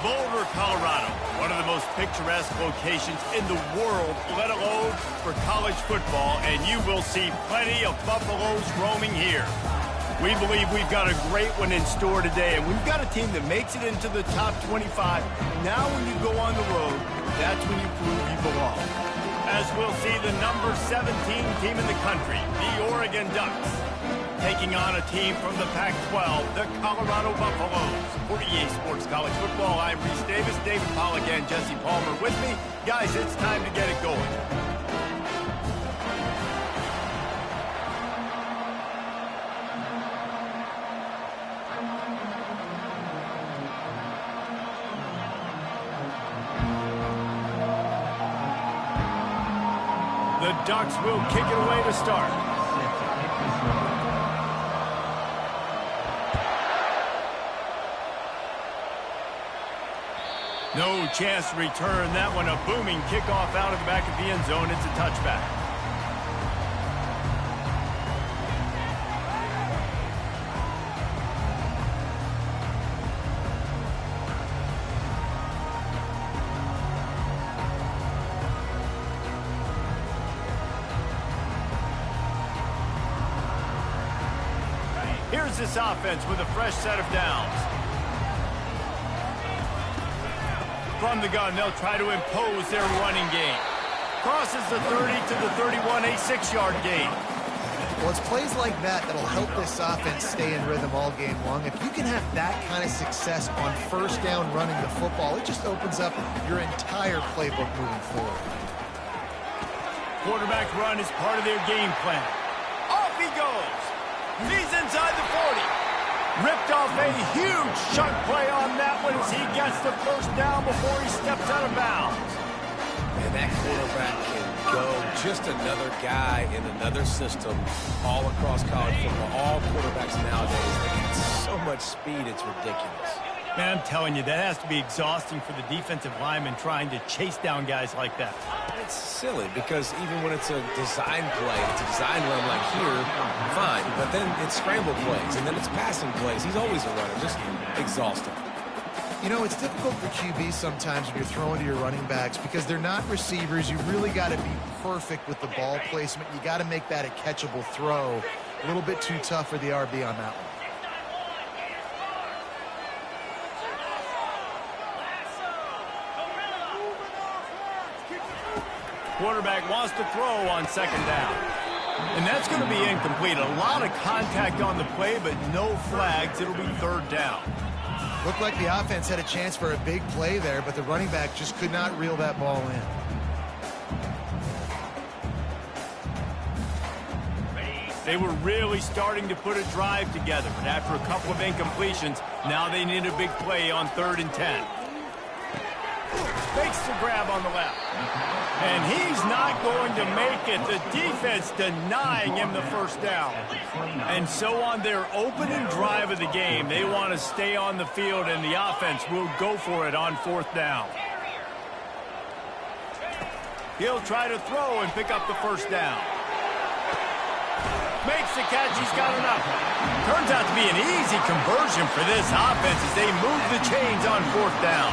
Boulder, Colorado, one of the most picturesque locations in the world, let alone for college football, and you will see plenty of Buffaloes roaming here. We believe we've got a great one in store today, and we've got a team that makes it into the top 25. Now when you go on the road, that's when you prove you belong. As we'll see the number 17 team in the country, the Oregon Ducks, taking on a team from the Pac-12, the Colorado Buffaloes. For EA Sports College Football, I'm Reese Davis, David Pollack, and Jesse Palmer with me. Guys, it's time to get it going. The Ducks will kick it away to start. No chance to return that one. A booming kickoff out of the back of the end zone. It's a touchback. Here's this offense with a fresh set of downs. From the gun, they'll try to impose their running game. Crosses the 30 to the 31, a 6-yard gain. Well, it's plays like that that'll help this offense stay in rhythm all game long. If you can have that kind of success on first down running the football, it just opens up your entire playbook moving forward. Quarterback run is part of their game plan. Off he goes. He's inside the 40. Ripped off a huge chunk play on that one as he gets the first down before he steps out of bounds. And that quarterback can go. Just another guy in another system all across college football. All quarterbacks nowadays, they got so much speed, it's ridiculous. Man, I'm telling you, that has to be exhausting for the defensive lineman trying to chase down guys like that. It's silly because even when it's a design play, it's a design run like here, fine. But then it's scramble plays, and then it's passing plays. He's always a runner, just exhausting. You know, it's difficult for QB sometimes when you're throwing to your running backs because they're not receivers. You really got to be perfect with the ball placement. You got to make that a catchable throw. A little bit too tough for the RB on that one. Quarterback wants to throw on second down. And that's going to be incomplete. A lot of contact on the play, but no flags. It'll be third down. Looked like the offense had a chance for a big play there, but the running back just could not reel that ball in. They were really starting to put a drive together, but after a couple of incompletions, now they need a big play on 3rd and 10. Fakes the grab on the left. And he's not going to make it. The defense denying him the first down. And so on their opening drive of the game, they want to stay on the field, and the offense will go for it on 4th down. He'll try to throw and pick up the first down. Makes the catch. He's got enough. Turns out to be an easy conversion for this offense as they move the chains on 4th down.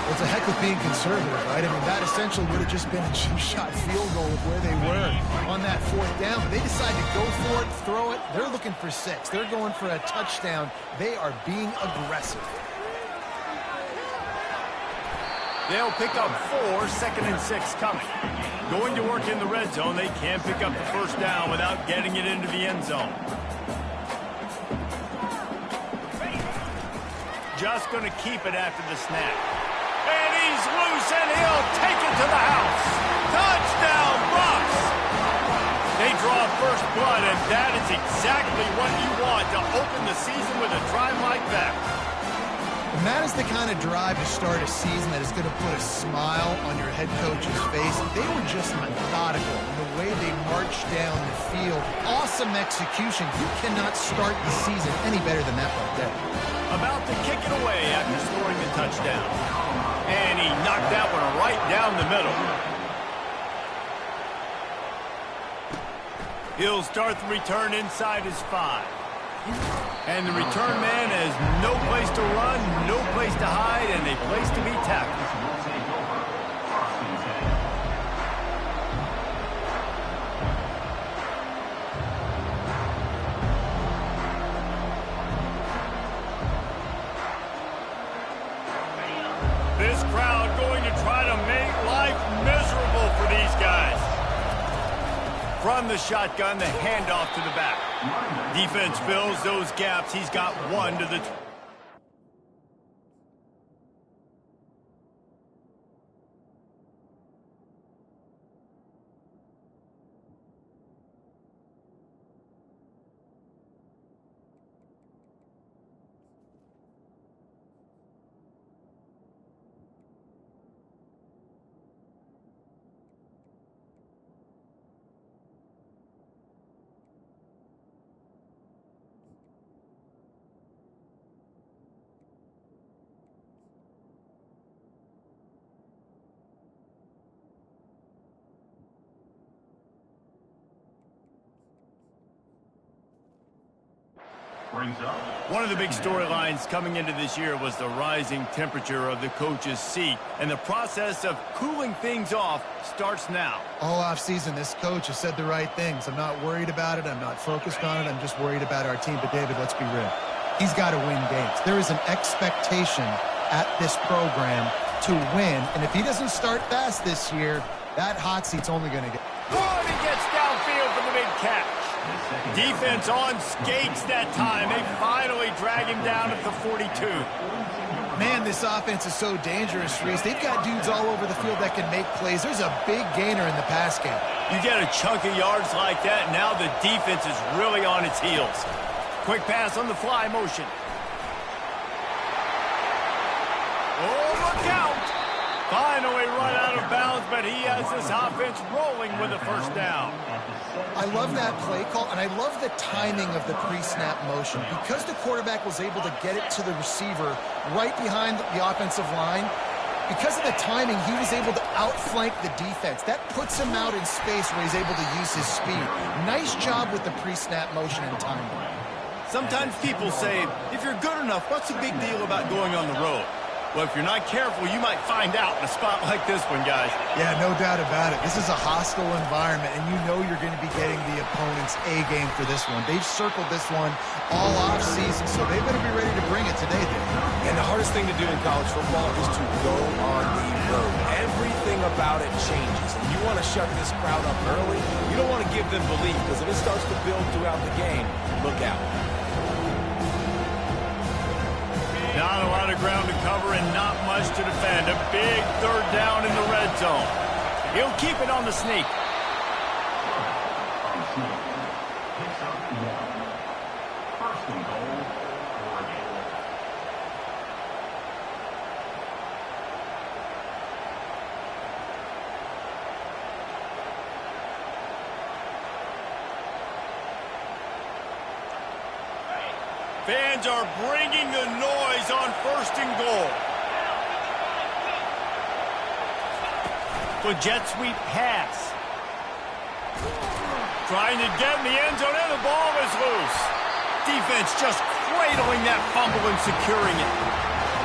Well, it's a heck of being conservative, right? I mean, that essentially would have just been a two-shot field goal of where they were on that 4th down. But they decide to go for it, throw it. They're looking for 6. They're going for a touchdown. They are being aggressive. They'll pick up 4, 2nd and 6 coming. Going to work in the red zone. They can pick up the first down without getting it into the end zone. Just going to keep it after the snap. And he's loose, and he'll take it to the house. Touchdown, Bucks! They draw first blood, and that is exactly what you want to open the season with a drive like that. And that is the kind of drive to start a season that is going to put a smile on your head coach's face. They were just methodical in the way they marched down the field. Awesome execution. You cannot start the season any better than that right there. About to kick it away after scoring the touchdown. And he knocked that one right down the middle. He'll start the return inside his 5. And the return man has no place to run, no place to hide, and a place to be tackled. This crowd going to try to make life miserable for these guys. From the shotgun, the handoff to the back. Defense fills those gaps. He's got one to the... One of the big storylines coming into this year was the rising temperature of the coach's seat, and the process of cooling things off starts now. All offseason, this coach has said the right things. I'm not worried about it. I'm not focused on it. I'm just worried about our team. But, David, let's be real. He's got to win games. There is an expectation at this program to win, and if he doesn't start fast this year, that hot seat's only going to get... Oh, he gets downfield for the big catch. Defense on skates that time. They finally drag him down at the 42. Man, this offense is so dangerous, Reese. They've got dudes all over the field that can make plays. There's a big gainer in the pass game. You get a chunk of yards like that, now the defense is really on its heels. Quick pass on the fly motion. Oh, look out! Finally run out of bounds, but he has this offense rolling with a first down. I love that play call, and I love the timing of the pre-snap motion. Because the quarterback was able to get it to the receiver right behind the offensive line, because of the timing, he was able to outflank the defense. That puts him out in space where he's able to use his speed. Nice job with the pre-snap motion and timing. Sometimes people say, if you're good enough, what's the big deal about going on the road? Well, if you're not careful, you might find out in a spot like this one, guys. Yeah, no doubt about it. This is a hostile environment, and you know you're going to be getting the opponent's A-game for this one. They've circled this one all off-season, so they better be ready to bring it today, Dave. And the hardest thing to do in college football is to go on the road. Everything about it changes, and you want to shut this crowd up early. You don't want to give them belief, because if it starts to build throughout the game, look out. Not a lot of ground to cover and not much to defend. A big third down in the red zone. He'll keep it on the sneak. Fans are bringing the noise on first and goal. The jet sweep pass. Trying to get in the end zone, and the ball is loose. Defense just cradling that fumble and securing it.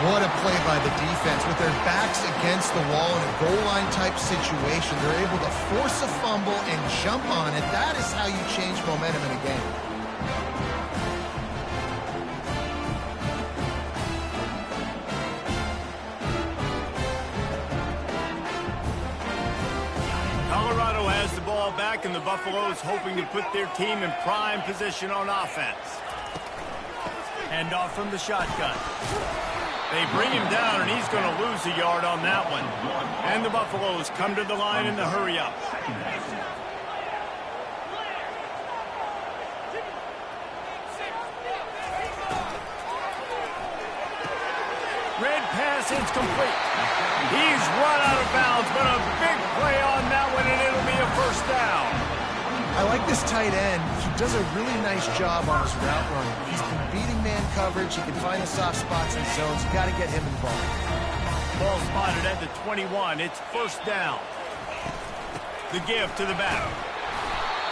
What a play by the defense. With their backs against the wall in a goal line type situation, they're able to force a fumble and jump on it. That is how you change momentum in a game. Colorado has the ball back, and the Buffaloes hoping to put their team in prime position on offense. Hand off from the shotgun. They bring him down, and he's going to lose a yard on that one. And the Buffaloes come to the line in the hurry-up. Red pass is complete. He's run out of bounds, but a big play on that one, and it'll be a first down. I like this tight end. He does a really nice job on his route run. He's been beating man coverage. He can find the soft spots in the zones. You got to get him involved. Ball spotted at the 21. It's first down. The give to the back.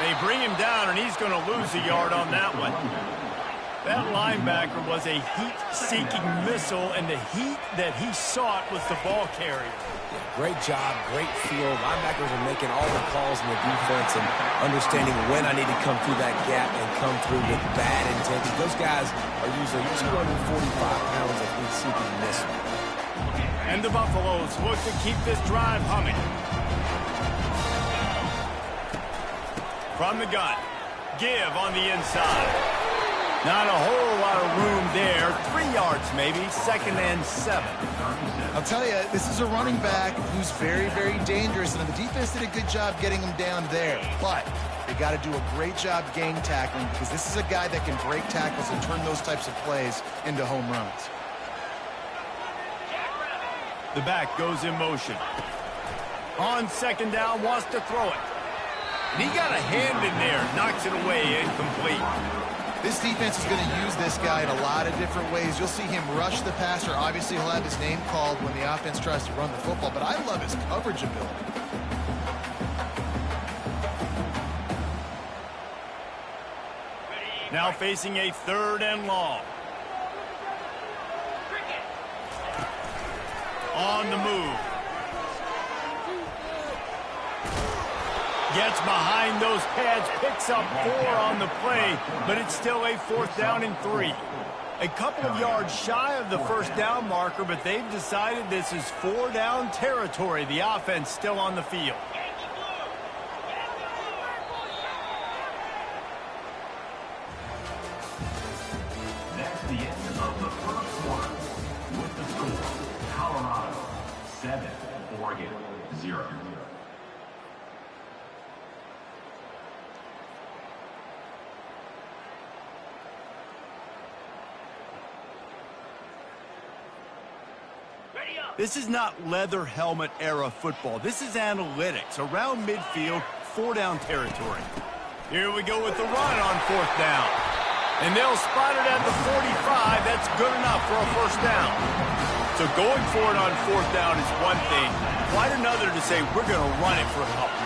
They bring him down, and he's going to lose a yard on that one. That linebacker was a heat-seeking missile, and the heat that he sought was the ball carrier. Yeah, great job, great feel. Linebackers are making all the calls in the defense and understanding when I need to come through that gap and come through with bad intention. Those guys are usually 245 pounds of heat-seeking missile. And the Buffaloes look to keep this drive humming. From the gun, give on the inside. Not a whole lot of room there. 3 yards maybe, 2nd and 7. I'll tell you, this is a running back who's very, very dangerous, and the defense did a good job getting him down there. But they got to do a great job gang tackling, because this is a guy that can break tackles and turn those types of plays into home runs. The back goes in motion. On 2nd down, wants to throw it. And he got a hand in there, knocks it away, incomplete. This defense is going to use this guy in a lot of different ways. You'll see him rush the passer. Obviously, he'll have his name called when the offense tries to run the football, but I love his coverage ability. Now facing a 3rd and long. On the move. Gets behind those pads, picks up 4 on the play, but it's still a 4th down and 3. A couple of yards shy of the 1st down marker, but they've decided this is 4-down territory. The offense still on the field. That's the end of the 1st quarter. With the score, Colorado 7, Oregon 0. This is not leather helmet era football. This is analytics. Around midfield, 4-down territory. Here we go with the run on 4th down. And they'll spot it at the 45. That's good enough for a 1st down. So going for it on 4th down is one thing. Quite another to say we're going to run it for a couple.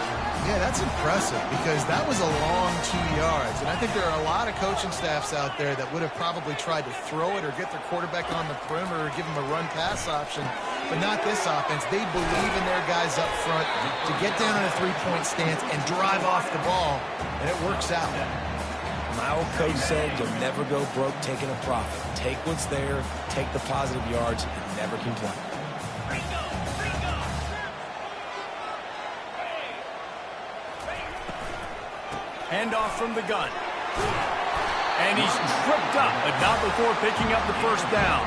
Yeah, that's impressive because that was a long 2 yards. And I think there are a lot of coaching staffs out there that would have probably tried to throw it or get their quarterback on the perimeter or give him a run-pass option, but not this offense. They believe in their guys up front to get down in a 3-point stance and drive off the ball, and it works out. My old coach said you'll never go broke taking a profit. Take what's there, take the positive yards, and never complain. Handoff from the gun. And he's tripped up, but not before picking up the 1st down.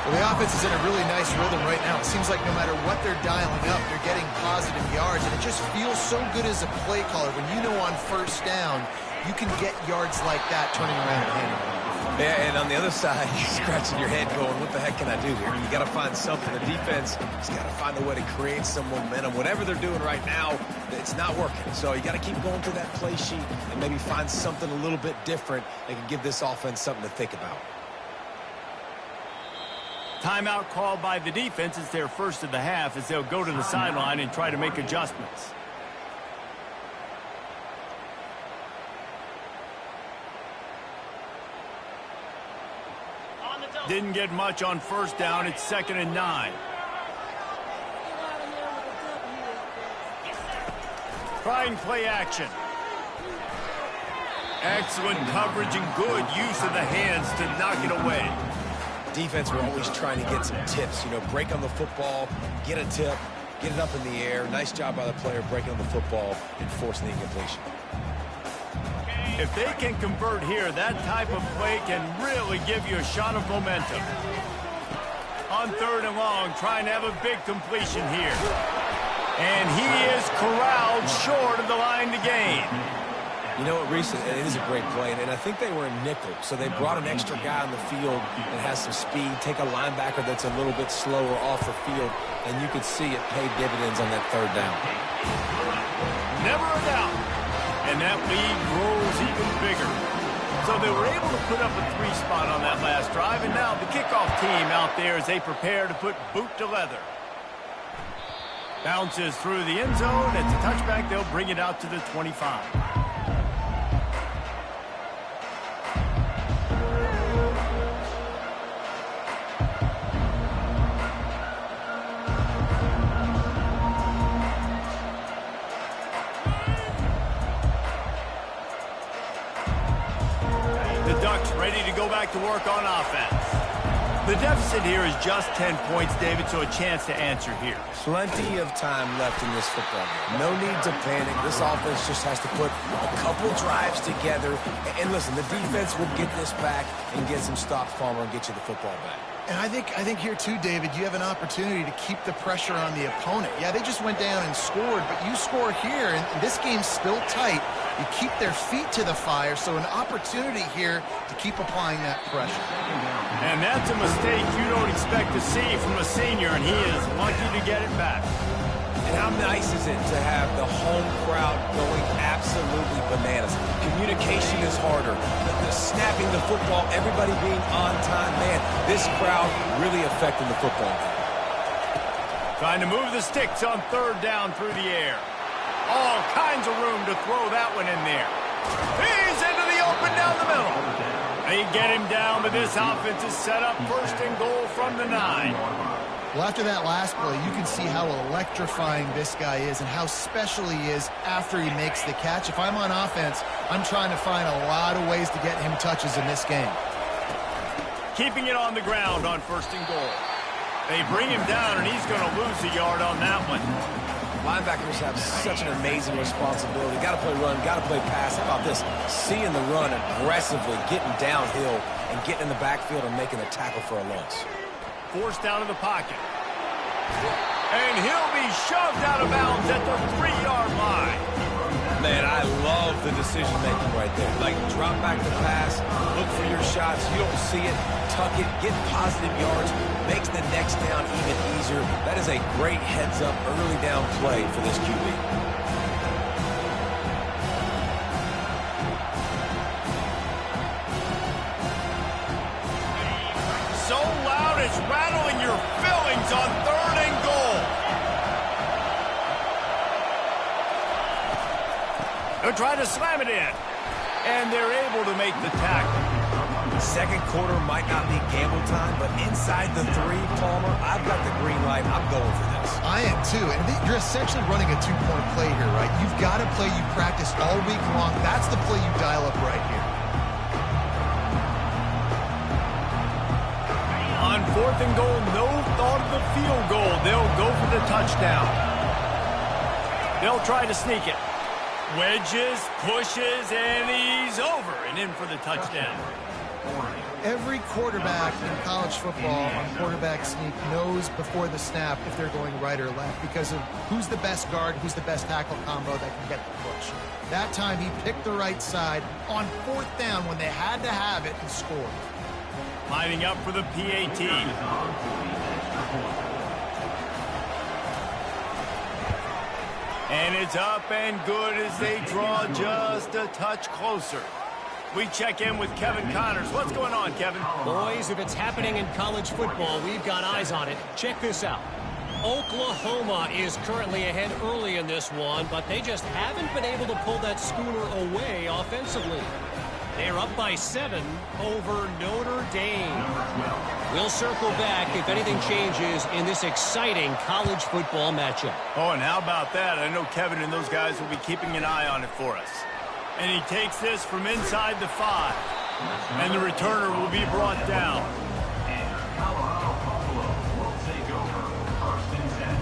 Well, the offense is in a really nice rhythm right now. It seems like no matter what they're dialing up, they're getting positive yards, and it just feels so good as a play caller when you know on 1st down you can get yards like that turning around and handing it. Yeah, and on the other side, you're scratching your head going, what the heck can I do here? You got to find something. The defense has got to find a way to create some momentum. Whatever they're doing right now, it's not working. So you got to keep going through that play sheet and maybe find something a little bit different that can give this offense something to think about. Timeout called by the defense. It's their 1st of the half as they'll go to the sideline and try to make adjustments. Didn't get much on 1st down. It's 2nd and 9. Trying play action. Excellent coverage and good use of the hands to knock it away. Defense, we're always trying to get some tips. You know, break on the football, get a tip, get it up in the air. Nice job by the player breaking on the football and forcing the incompletion. If they can convert here, that type of play can really give you a shot of momentum. On 3rd and long, trying to have a big completion here. And he is corralled short of the line to gain. You know what, Reese, it is a great play, and I think they were in nickel, so they brought an extra guy on the field that has some speed, take a linebacker that's a little bit slower off the field, and you could see it paid dividends on that 3rd down. Never a doubt. And that lead grows even bigger. So they were able to put up a 3 spot on that last drive, and now the kickoff team out there as they prepare to put boot to leather. Bounces through the end zone. It's a touchback. They'll bring it out to the 25. go back to work on offense. The deficit here is just 10 points, David, so a chance to answer here. Plenty of time left in this football game. No need to panic. This offense just has to put a couple drives together. And listen, the defense will get this back and get some stops, Palmer, and get you the football back. And I think here too, David, you have an opportunity to keep the pressure on the opponent. Yeah, they just went down and scored, but you score here, and this game's still tight. You keep their feet to the fire, so an opportunity here to keep applying that pressure. And that's a mistake you don't expect to see from a senior, and he is lucky to get it back. And how nice is it to have the home crowd going absolutely bananas? Communication is harder. The snapping the football, everybody being on time. Man, this crowd really affecting the football game. Trying to move the sticks on third down through the air. All kinds of room to throw that one in there. He's into the open down the middle. They get him down, but this offense is set up first and goal from the 9. Well, after that last play, you can see how electrifying this guy is and how special he is after he makes the catch. If I'm on offense, I'm trying to find a lot of ways to get him touches in this game. Keeping it on the ground on first and goal. They bring him down, and he's going to lose a yard on that one. Linebackers have such an amazing responsibility. Got to play run, got to play pass. How about this? Seeing the run aggressively, getting downhill, and getting in the backfield and making a tackle for a loss. Forced out of the pocket. And he'll be shoved out of bounds at the 3-yard line. Man, I love the decision-making right there. Like, drop back the pass, look for your shots. You don't see it, tuck it, get positive yards, makes the next down even easier. That is a great heads-up early down play for this QB. It's rattling your fillings on third and goal. They'll try to slam it in. And they're able to make the tackle. Second quarter might not be gamble time, but inside the 3, Palmer, I've got the green light. I'm going for this. I am too. And you're essentially running a 2-point play here, right? You've got a play you practice all week long. That's the play you dial up right here. On fourth and goal, no thought of the field goal. They'll go for the touchdown. They'll try to sneak it. Wedges, pushes, and he's over and in for the touchdown. Every quarterback in college football on quarterback sneak knows before the snap if they're going right or left because of who's the best guard, who's the best tackle combo that can get the push. That time he picked the right side on fourth down when they had to have it and scored. Lining up for the PAT. And it's up and good as they draw just a touch closer. We check in with Kevin Connors. What's going on, Kevin? Boys, if it's happening in college football, we've got eyes on it. Check this out. Oklahoma is currently ahead early in this one, but they just haven't been able to pull that schooner away offensively. They're up by 7 over Notre Dame. We'll circle back if anything changes in this exciting college football matchup. Oh, and how about that? I know Kevin and those guys will be keeping an eye on it for us. And he takes this from inside the 5. And the returner will be brought down. And Colorado Buffalo will take over first and 10.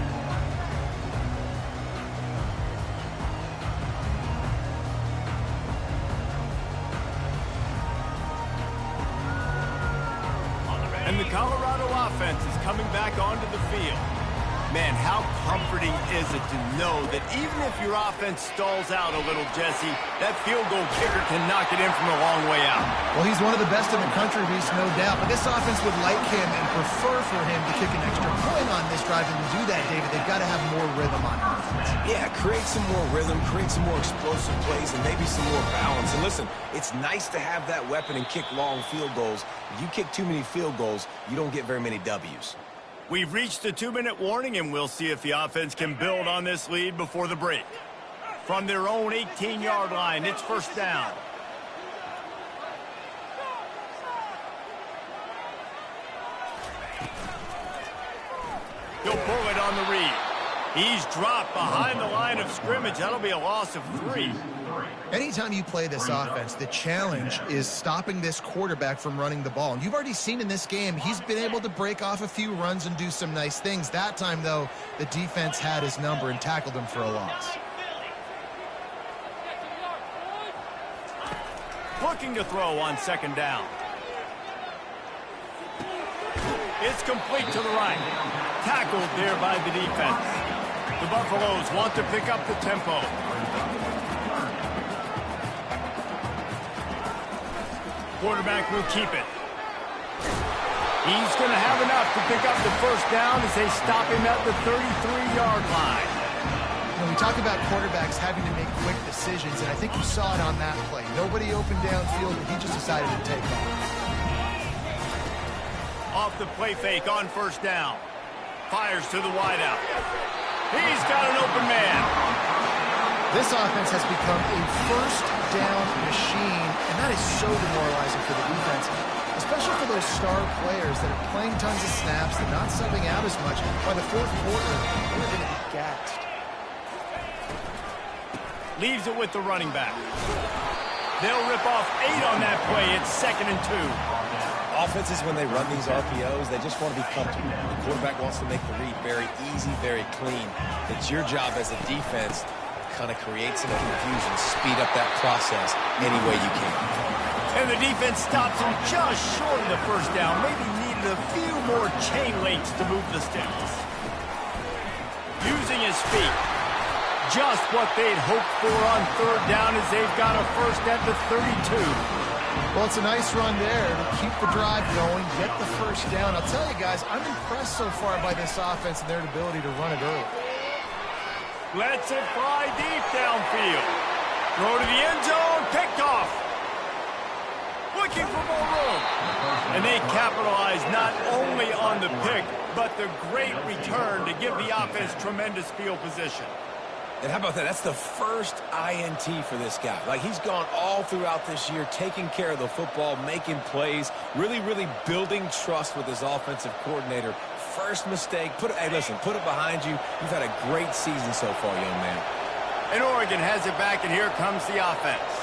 And the Colorado offense is coming back onto the field. Man, how comforting is it to know that even if your offense stalls out a little, Jesse, that field goal kicker can knock it in from a long way out. Well, he's one of the best in the country, Reese, no doubt. But this offense would like him and prefer for him to kick an extra point on this drive. And to do that, David, they've got to have more rhythm on offense. Yeah, create some more rhythm, create some more explosive plays, and maybe some more balance. And listen, it's nice to have that weapon and kick long field goals. If you kick too many field goals, you don't get very many W's. We've reached the 2-minute warning, and we'll see if the offense can build on this lead before the break. From their own 18-yard line, it's first down. He'll pull it on the read. He's dropped behind the line of scrimmage. That'll be a loss of 3. Anytime you play this offense, the challenge is stopping this quarterback from running the ball. And you've already seen in this game, he's been able to break off a few runs and do some nice things. That time, though, the defense had his number and tackled him for a loss. Looking to throw on 2nd down. It's complete to the right. Tackled there by the defense. The Buffaloes want to pick up the tempo. Quarterback will keep it. He's going to have enough to pick up the 1st down as they stop him at the 33-yard line. You know, we talk about quarterbacks having to make quick decisions, and I think you saw it on that play. Nobody opened downfield, but he just decided to take off. Off the play fake on 1st down. Fires to the wideout. He's got an open man. This offense has become a 1st down machine, and that is so demoralizing for the defense, especially for those star players that are playing tons of snaps. They're not subbing out as much. By the 4th quarter, they're going to be gassed. Leaves it with the running back. They'll rip off 8 on that play. It's 2nd and 2. Offenses, when they run these RPOs, they just want to be comfortable. The quarterback wants to make the read very easy, very clean. It's your job as a defense to kind of create some confusion, speed up that process any way you can. And the defense stops him just short of the 1st down. Maybe needed a few more chain links to move the sticks. Using his feet. Just what they'd hoped for on 3rd down as they've got a 1st at the 32. Well, it's a nice run there to keep the drive going, get the 1st down. I'll tell you guys, I'm impressed so far by this offense and their ability to run it early. Lets it fly deep downfield. Throw to the end zone, picked off. Looking for more room. And they capitalize not only on the pick, but the great return to give the offense tremendous field position. And how about that? That's the 1st INT for this guy. Like, he's gone all throughout this year, taking care of the football, making plays, really, really building trust with his offensive coordinator. 1st mistake, hey, listen, put it behind you. You've had a great season so far, young man. And Oregon has it back, and here comes the offense.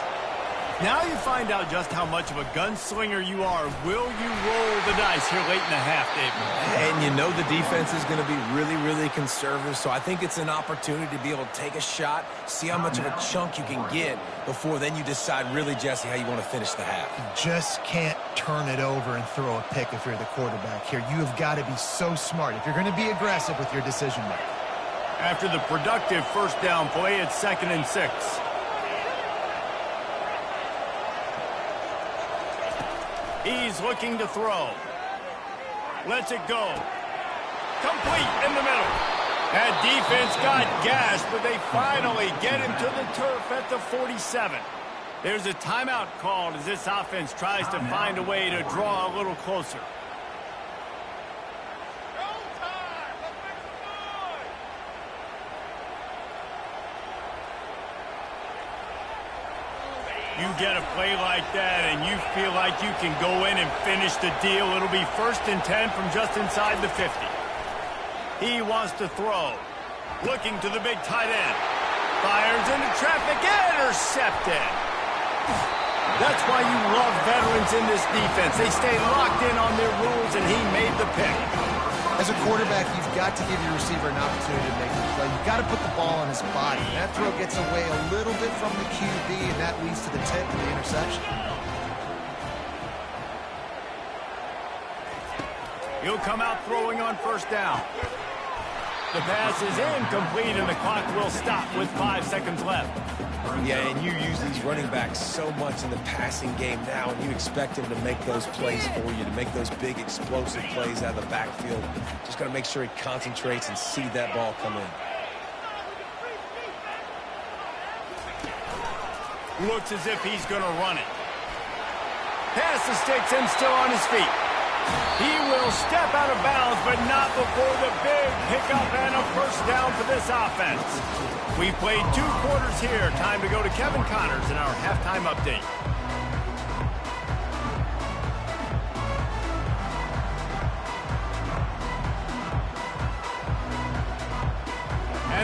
Now you find out just how much of a gunslinger you are. Will you roll the dice here late in the half, David? And you know the defense is going to be really, really conservative, so I think it's an opportunity to be able to take a shot, see how much of a chunk you can get before then you decide really, Jesse, how you want to finish the half. You just can't turn it over and throw a pick if you're the quarterback here. You have got to be so smart if you're going to be aggressive with your decision making. After the productive 1st down play, it's 2nd and 6. He's looking to throw. Lets it go. Complete in the middle. That defense got gassed, but they finally get him to the turf at the 47. There's a timeout called as this offense tries to find a way to draw a little closer. You get a play like that and you feel like you can go in and finish the deal. It'll be 1st and 10 from just inside the 50. He wants to throw. Looking to the big tight end. Fires into traffic. Intercepted. That's why you love veterans in this defense. They stay locked in on their rules, and he made the pick. As a quarterback, you've got to give your receiver an opportunity to make the play. You've got to put the ball on his body. That throw gets away a little bit from the QB, and that leads to the tip and the interception. He'll come out throwing on 1st down. The pass is incomplete, and the clock will stop with 5 seconds left. Yeah, and you use these running backs so much in the passing game now, and you expect them to make those plays for you, to make those big explosive plays out of the backfield. Just got to make sure he concentrates and see that ball come in. Looks as if he's going to run it. Pass the sticks and still on his feet. He will step out of bounds, but not before the big pickup and a 1st down for this offense. We've played 2 quarters here. Time to go to Kevin Connors in our halftime update.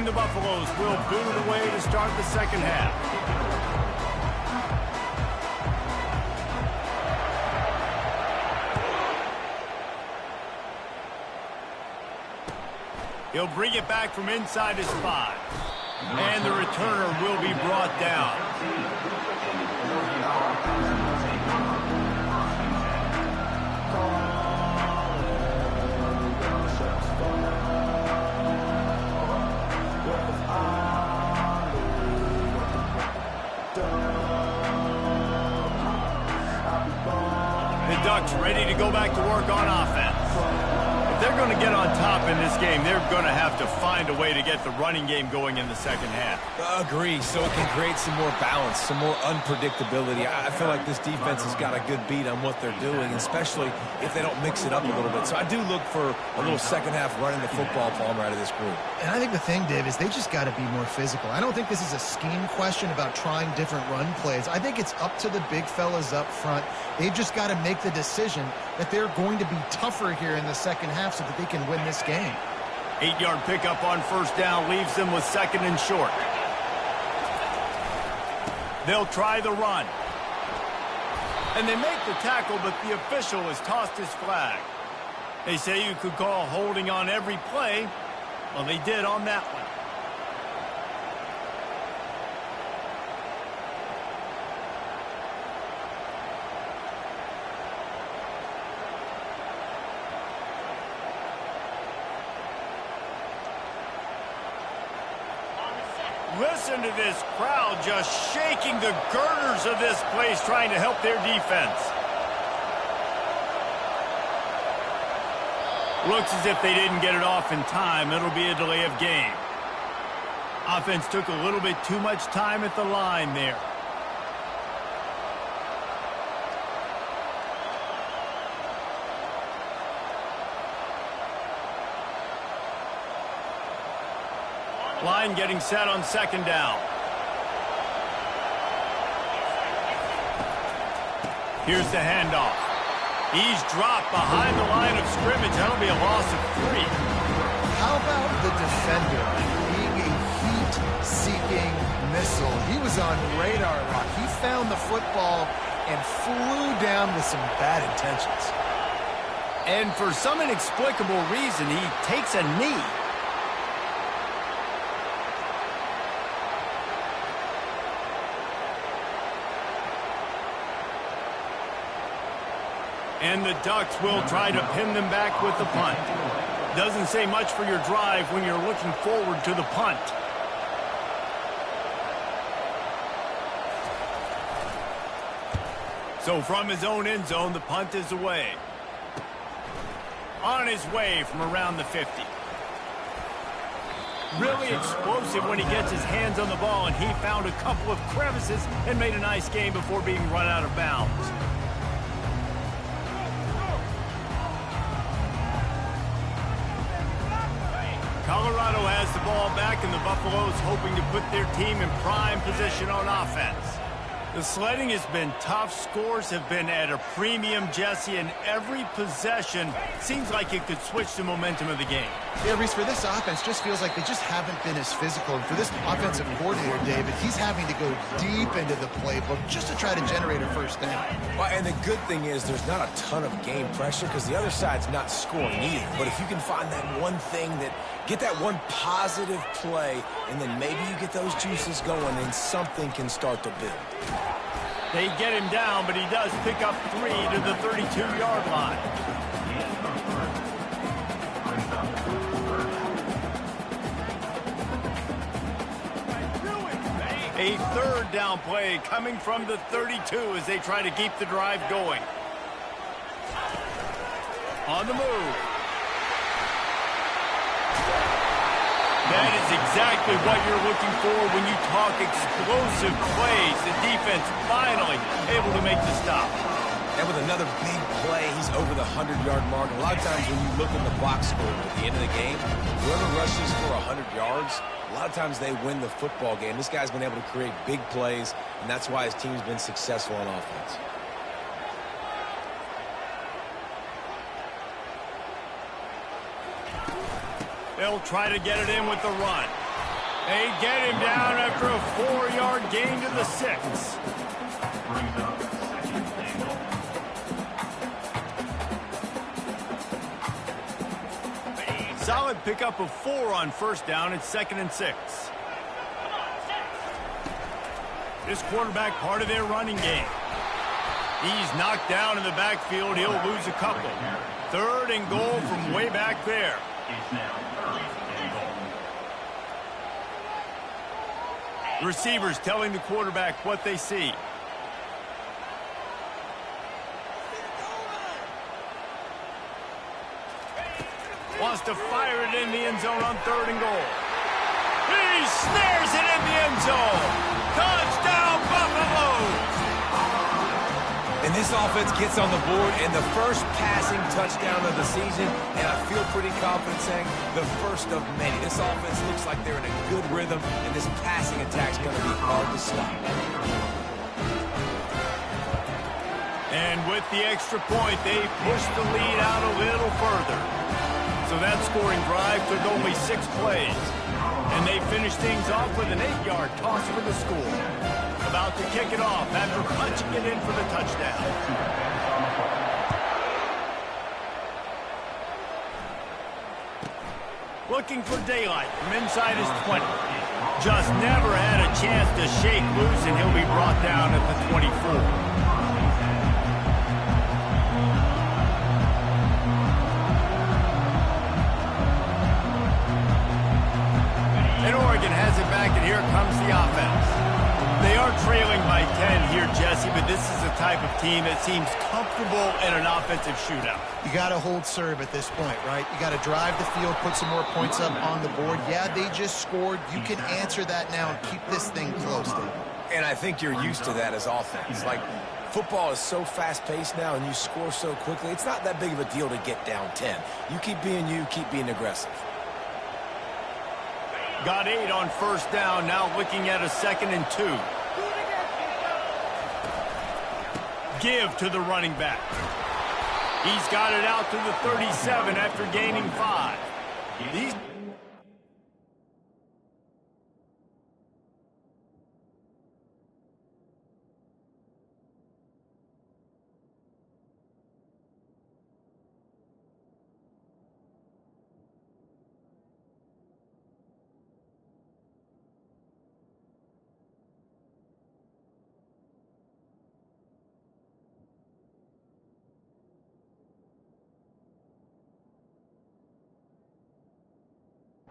the Buffaloes will boot it away to start the second half. He'll bring it back from inside his 5. And the returner will be brought down. The Ducks ready to go back to work on offense. If they're going to get on top in this game, they're going to have to find a way to get the running game going in the second half. Agree, so it can create some more balance, some more unpredictability. I feel like this defense has got a good beat on what they're doing, especially if they don't mix it up a little bit. So I do look for a little second half running the football Palmer out of this group. And I think the thing, Dave, is they just got to be more physical. I don't think this is a scheme question about trying different run plays. I think it's up to the big fellas up front. They've just got to make the decision that they're going to be tougher here in the second half so that they can win this game. 8-yard pickup on first down leaves them with second and short. They'll try the run. And they make the tackle, but the official has tossed his flag. They say you could call holding on every play. Well, they did on that one. Listen to this crowd just shaking the girders of this place, trying to help their defense. Looks as if they didn't get it off in time. It'll be a delay of game. Offense took a little bit too much time at the line there. Line getting set on second down. Here's the handoff. He's dropped behind the line of scrimmage. That'll be a loss of 3. How about the defender being a heat-seeking missile? He was on radar lock. He found the football and flew down with some bad intentions. And for some inexplicable reason, he takes a knee. And the Ducks will try to pin them back with the punt. Doesn't say much for your drive when you're looking forward to the punt. So from his own end zone, the punt is away. On his way from around the 50. Really explosive when he gets his hands on the ball, and he found a couple of crevices and made a nice game before being run out of bounds. Colorado has the ball back, and the Buffaloes hoping to put their team in prime position on offense. The sledding has been tough. Scores have been at a premium, Jesse, and every possession seems like it could switch the momentum of the game. Yeah, Reese, for this offense, just feels like they just haven't been as physical. And for this offensive coordinator, David, he's having to go deep into the playbook just to try to generate a first down. Well, and the good thing is there's not a ton of game pressure because the other side's not scoring either. But if you can find that one thing that get that one positive play, and then maybe you get those juices going, and something can start to build. They get him down, but he does pick up 3 to the 32-yard line. A third down play coming from the 32 as they try to keep the drive going. On the move. That is exactly what you're looking for when you talk explosive plays. The defense finally able to make the stop. And with another big play, he's over the 100-yard mark. A lot of times when you look in the box score at the end of the game, whoever rushes for 100 yards, a lot of times they win the football game. This guy's been able to create big plays, and that's why his team's been successful on offense. They'll try to get it in with the run. They get him down after a 4-yard gain to the 6. Brings up second and goal. Solid pickup of 4 on first down. It's 2nd and 6. This quarterback part of their running game. He's knocked down in the backfield. He'll lose a couple. 3rd and goal from way back there. It's now 3rd and goal. The receivers telling the quarterback what they see. Wants to fire it in the end zone on 3rd and goal. He snares it in the end zone. Touchdown, Buffaloes! And this offense gets on the board and the first passing touchdown of the season, and I feel pretty confident saying the first of many. This offense looks like they're in a good rhythm, and this passing attack's going to be hard to stop. And with the extra point, they pushed the lead out a little further. So that scoring drive took only 6 plays. And they finished things off with an 8-yard toss for the score. About to kick it off after punching it in for the touchdown. Looking for daylight from inside his 20. Just never had a chance to shake loose, and he'll be brought down at the 24. And Oregon has it back, and here comes the offense. They are trailing by 10 here, Jesse, but this is the type of team that seems comfortable in an offensive shootout. You got to hold serve at this point, right? You got to drive the field, put some more points up on the board. Yeah, they just scored. You can answer that now and keep this thing close, Dave. And I think you're used to that as offense. Like, football is so fast-paced now and you score so quickly, it's not that big of a deal to get down 10. You keep being you, keep being aggressive. Got 8 on first down, now looking at a 2nd and 2. Give to the running back. He's got it out to the 37 after gaining 5. These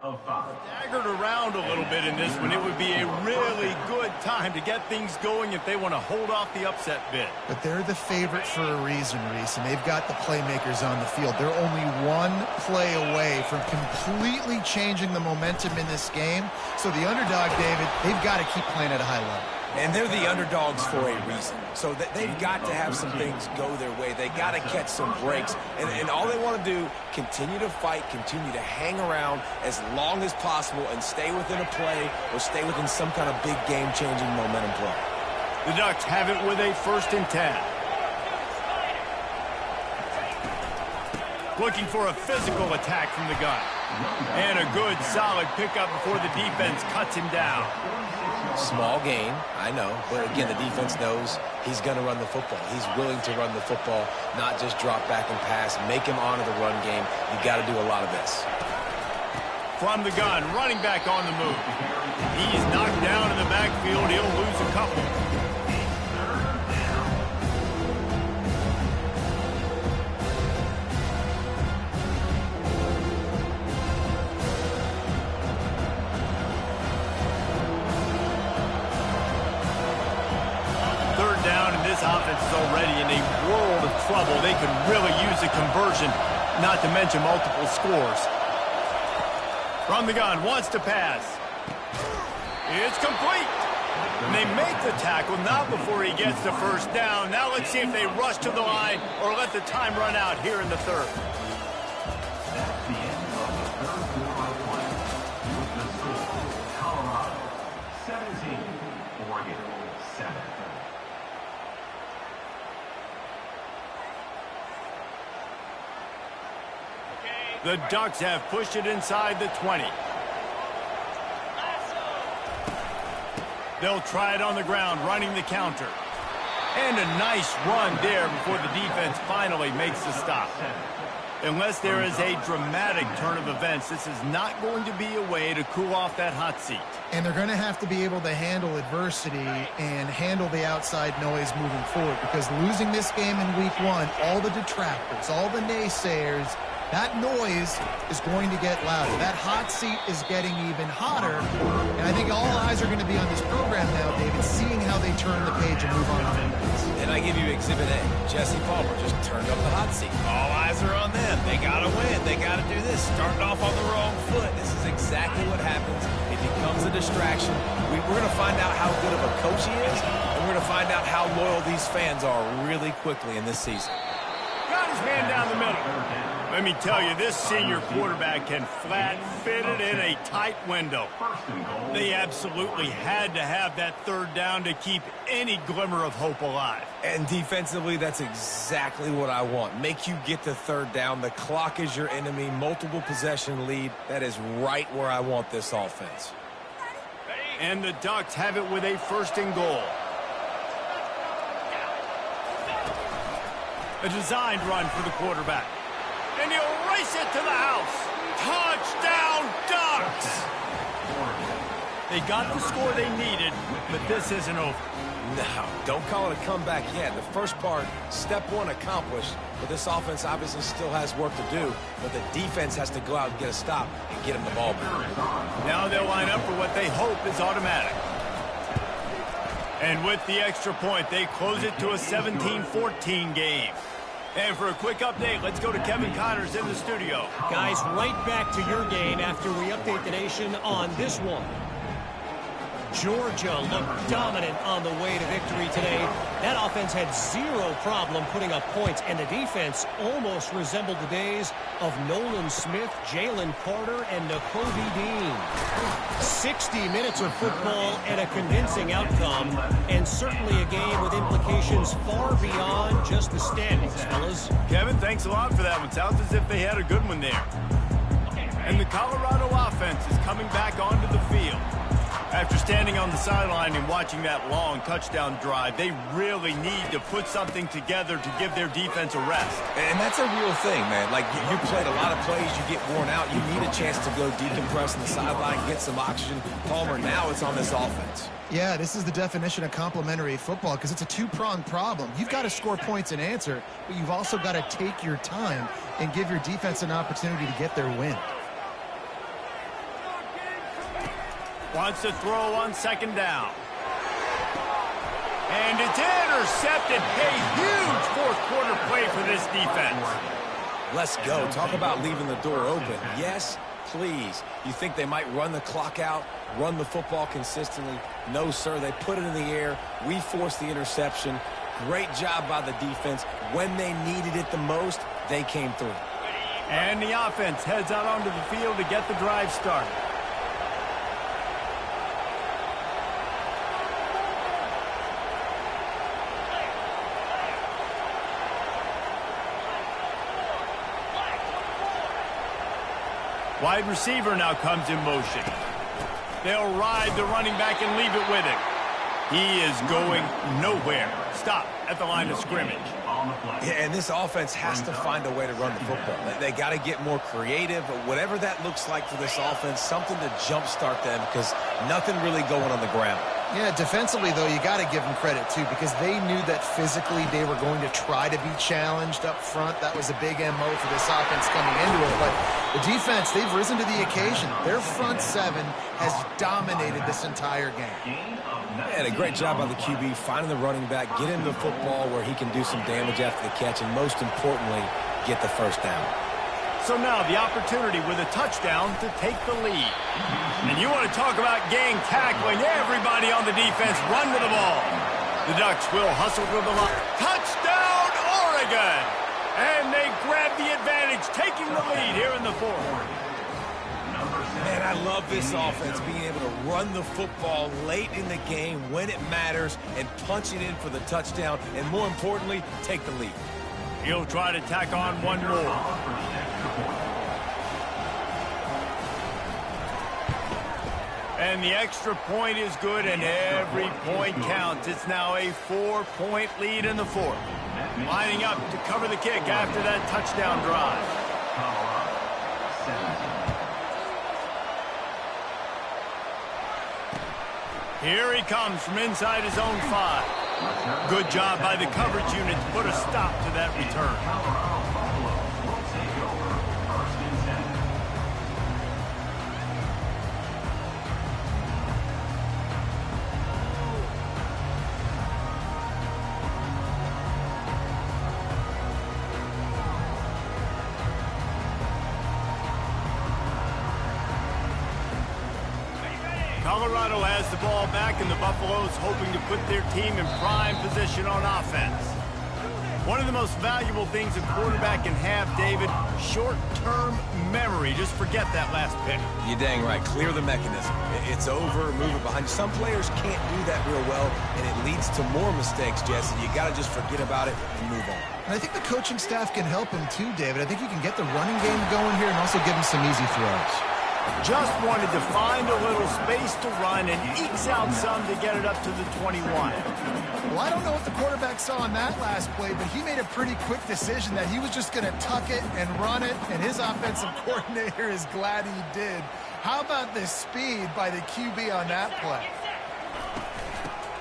Of 5. staggered around a little bit in this one. It would be a really good time to get things going if they want to hold off the upset bid. But they're the favorite for a reason, Reese, and they've got the playmakers on the field. They're only one play away from completely changing the momentum in this game. So the underdog, David, they've got to keep playing at a high level. And they're the underdogs for a reason. So they've got to have some things go their way. They got to catch some breaks. And all they want to do, continue to fight, continue to hang around as long as possible and stay within a play or stay within some kind of big game-changing momentum play. The Ducks have it with a 1st and 10. Looking for a physical attack from the gun. And a good, solid pickup before the defense cuts him down. Small gain, I know, but again, the defense knows he's going to run the football. He's willing to run the football, not just drop back and pass, make him honor the run game. You got to do a lot of this. From the gun, running back on the move. He's knocked down in the backfield. He'll lose a couple. This offense is already in a world of trouble. They could really use a conversion, not to mention multiple scores. From the gun, wants to pass. It's complete. And they make the tackle, not before he gets the first down. Now let's see if they rush to the line or let the time run out here in the 3rd. That's the end of the 3rd quarter play. With the score, Colorado 17, Oregon 7. The Ducks have pushed it inside the 20. They'll try it on the ground, running the counter. And a nice run there before the defense finally makes the stop. Unless there is a dramatic turn of events, this is not going to be a way to cool off that hot seat. And they're going to have to be able to handle adversity and handle the outside noise moving forward, because losing this game in week 1, all the detractors, all the naysayers, that noise is going to get louder. That hot seat is getting even hotter. And I think all eyes are going to be on this program now, David, seeing how they turn the page and move on to the next. And I give you Exhibit A. Jesse Palmer just turned up the hot seat. All eyes are on them. They got to win. They got to do this. Starting off on the wrong foot. This is exactly what happens. It becomes a distraction. We're going to find out how good of a coach he is, and we're going to find out how loyal these fans are really quickly in this season. Got his man down the middle. Let me tell you, this senior quarterback can flat fit it in a tight window. They absolutely had to have that third down to keep any glimmer of hope alive. And defensively, that's exactly what I want. Make you get the third down. The clock is your enemy. Multiple possession lead. That is right where I want this offense. And the Ducks have it with a 1st and goal. A designed run for the quarterback. And he'll race it to the house. Touchdown, Ducks! They got the score they needed, but this isn't over. No, don't call it a comeback yet. The first part, step 1 accomplished, but this offense obviously still has work to do, but the defense has to go out and get a stop and get him the ball back. Now they'll line up for what they hope is automatic. And with the extra point, they close it to a 17-14 game. And for a quick update, let's go to Kevin Connors in the studio. Guys, right back to your game after we update the nation on this one. Georgia looked dominant on the way to victory today. That offense had zero problem putting up points, and the defense almost resembled the days of Nolan Smith, Jalen Carter, and Nakobe Dean. 60 minutes of football and a convincing outcome, and certainly a game with implications far beyond just the standings, fellas. Kevin, thanks a lot for that one. Sounds as if they had a good one there. And the Colorado offense is coming back onto the field. After standing on the sideline and watching that long touchdown drive, they really need to put something together to give their defense a rest. And that's a real thing, man. Like, you played a lot of plays, you get worn out, you need a chance to go decompress on the sideline, get some oxygen. Palmer, now it's on this offense. Yeah, this is the definition of complementary football, because it's a two-pronged problem. You've got to score points and answer, but you've also got to take your time and give your defense an opportunity to get their win. Wants to throw on 2nd down. And it's intercepted. A huge 4th quarter play for this defense. Let's go. Talk about leaving the door open. Yes, please. You think they might run the clock out, run the football consistently? No, sir. They put it in the air. We forced the interception. Great job by the defense. When they needed it the most, they came through. And the offense heads out onto the field to get the drive started. Wide receiver now comes in motion. They'll ride the running back and leave it with him. He is going nowhere. Stop at the line of scrimmage. Yeah, and this offense has to find a way to run the football. They got to get more creative, but whatever that looks like for this offense, something to jumpstart them, because nothing really going on the ground. Yeah, defensively, though, you got to give them credit, too, because they knew that physically they were going to try to be challenged up front. That was a big MO for this offense coming into it. But the defense, they've risen to the occasion. Their front 7 has dominated this entire game. And a great job by the QB, finding the running back, get him the football where he can do some damage after the catch, and most importantly, get the 1st down. So now the opportunity with a touchdown to take the lead. And you want to talk about gang tackling. Everybody on the defense run to the ball. The Ducks will hustle to the line. Touchdown, Oregon! And they grab the advantage, taking the lead here in the 4th. Man, I love this offense being able to run the football late in the game when it matters and punch it in for the touchdown, and more importantly, take the lead. He'll try to tack on one more. And the extra point is good, and every point counts. It's now a 4-point lead in the fourth. Lining up to cover the kick after that touchdown drive. Here he comes from inside his own 5. Good job by the coverage unit to put a stop to that return. Colorado has the ball back, and the Buffaloes hoping to put their team in prime position on offense. One of the most valuable things a quarterback can have, David, short-term memory. Just forget that last pick. You're dang right. Clear the mechanism. It's over, move it behind you. Some players can't do that real well, and it leads to more mistakes, Jesse. You got to just forget about it and move on. And I think the coaching staff can help him too, David. I think you can get the running game going here and also give him some easy throws. Just wanted to find a little space to run and ekes out some to get it up to the 21. Well, I don't know what the quarterback saw on that last play, but he made a pretty quick decision that he was just going to tuck it and run it, and his offensive coordinator is glad he did. How about the speed by the QB on that play?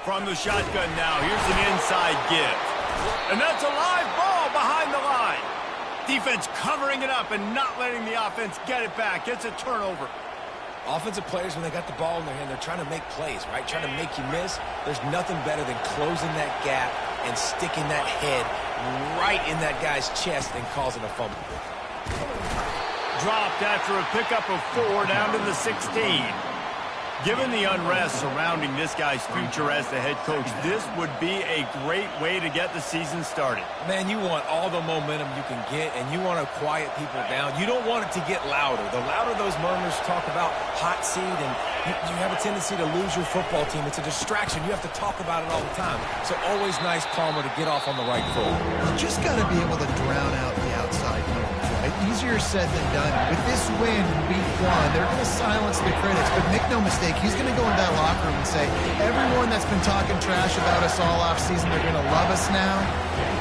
From the shotgun now, here's an inside give. And that's a live ball behind the line. Defense covering it up and not letting the offense get it back. It's a turnover. Offensive players, when they got the ball in their hand, they're trying to make plays, right? Trying to make you miss. There's nothing better than closing that gap and sticking that head right in that guy's chest and causing a fumble. Dropped after a pickup of 4 down to the 16. Given the unrest surrounding this guy's future as the head coach, this would be a great way to get the season started. Man, you want all the momentum you can get, and you want to quiet people down. You don't want it to get louder. The louder those murmurs talk about hot seat, and you have a tendency to lose your football team. It's a distraction. You have to talk about it all the time. So always nice, Palmer, to get off on the right foot. You just got to be able to drown out the outside noise, right? Easier said than done. With this win in week 1, they're going to silence the critics, but make no mistake, he's going to go into that locker room and say, everyone that's been talking trash about us all offseason, they're going to love us now.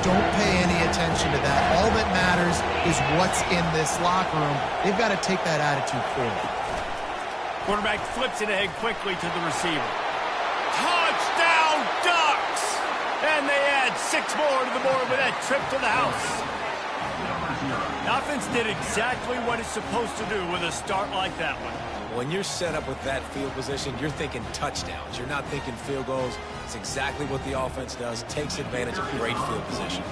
Don't pay any attention to that. All that matters is what's in this locker room. They've got to take that attitude forward. Quarterback flips it ahead quickly to the receiver. Touchdown, Ducks! And they add 6 more to the board with that trip to the house. The offense did exactly what it's supposed to do with a start like that one. When you're set up with that field position, you're thinking touchdowns. You're not thinking field goals. It's exactly what the offense does. Takes advantage of great field position.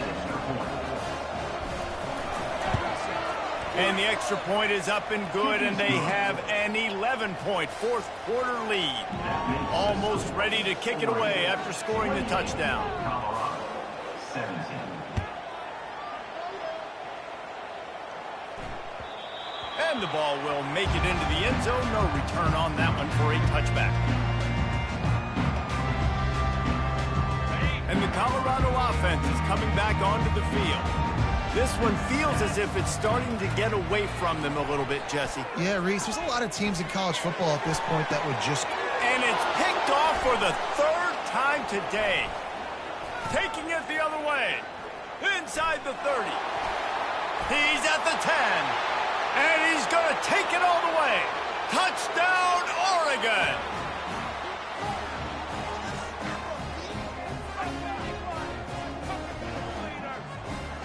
And the extra point is up and good, and they have an 11-point fourth quarter lead. Almost ready to kick it away after scoring the touchdown. Colorado, 17. And the ball will make it into the end zone. No return on that one for a touchback. And the Colorado offense is coming back onto the field. This one feels as if it's starting to get away from them a little bit, Jesse. Yeah, Reese, there's a lot of teams in college football at this point that would just... And it's picked off for the 3rd time today. Taking it the other way. Inside the 30. He's at the 10. And he's going to take it all the way. Touchdown, Oregon.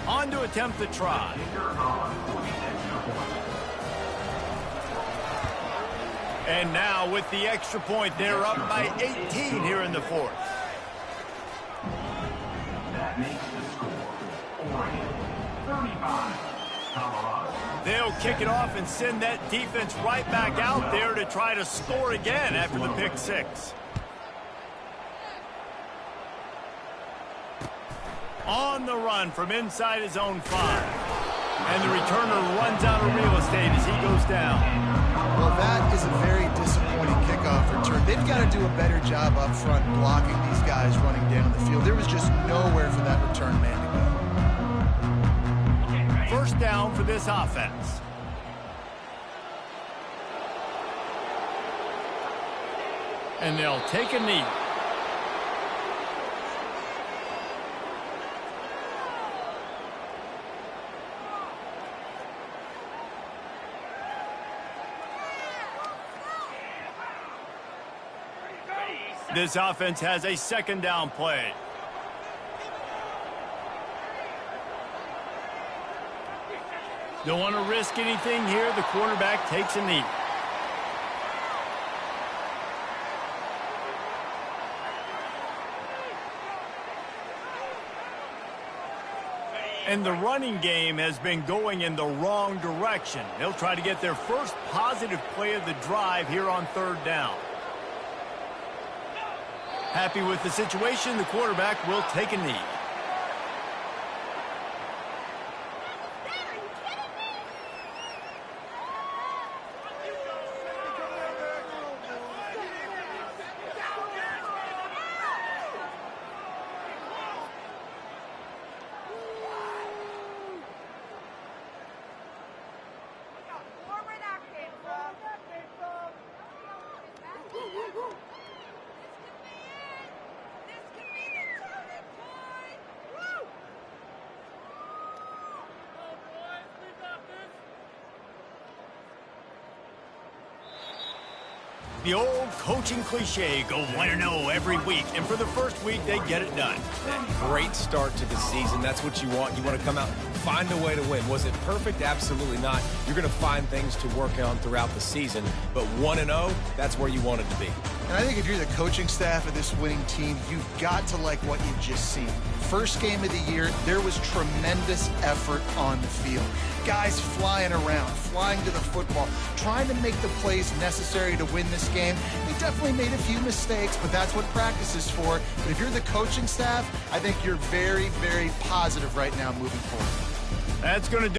On to attempt the try. And now with the extra point, they're up by 18 here in the fourth. That makes the score Oregon 35, Colorado. They'll kick it off and send that defense right back out there to try to score again after the pick 6. On the run from inside his own 5. And the returner runs out of real estate as he goes down. Well, that is a very disappointing kickoff return. They've got to do a better job up front blocking these guys running down the field. There was just nowhere for that return man to go. First down for this offense. And they'll take a knee. This offense has a second down play. Don't want to risk anything here. The quarterback takes a knee. And the running game has been going in the wrong direction. They'll try to get their first positive play of the drive here on third down. Happy with the situation, the quarterback will take a knee. The old coaching cliche, go 1-0 every week, and for the first week, they get it done. Great start to the season. That's what you want. You want to come out, find a way to win. Was it perfect? Absolutely not. You're going to find things to work on throughout the season, but 1-0, that's where you want it to be. And I think if you're the coaching staff of this winning team, you've got to like what you've just seen. First game of the year, there was tremendous effort on the field. Guys flying around, flying to the football, trying to make the plays necessary to win this game. They definitely made a few mistakes, but that's what practice is for. But if you're the coaching staff, I think you're very, very positive right now moving forward. That's going to do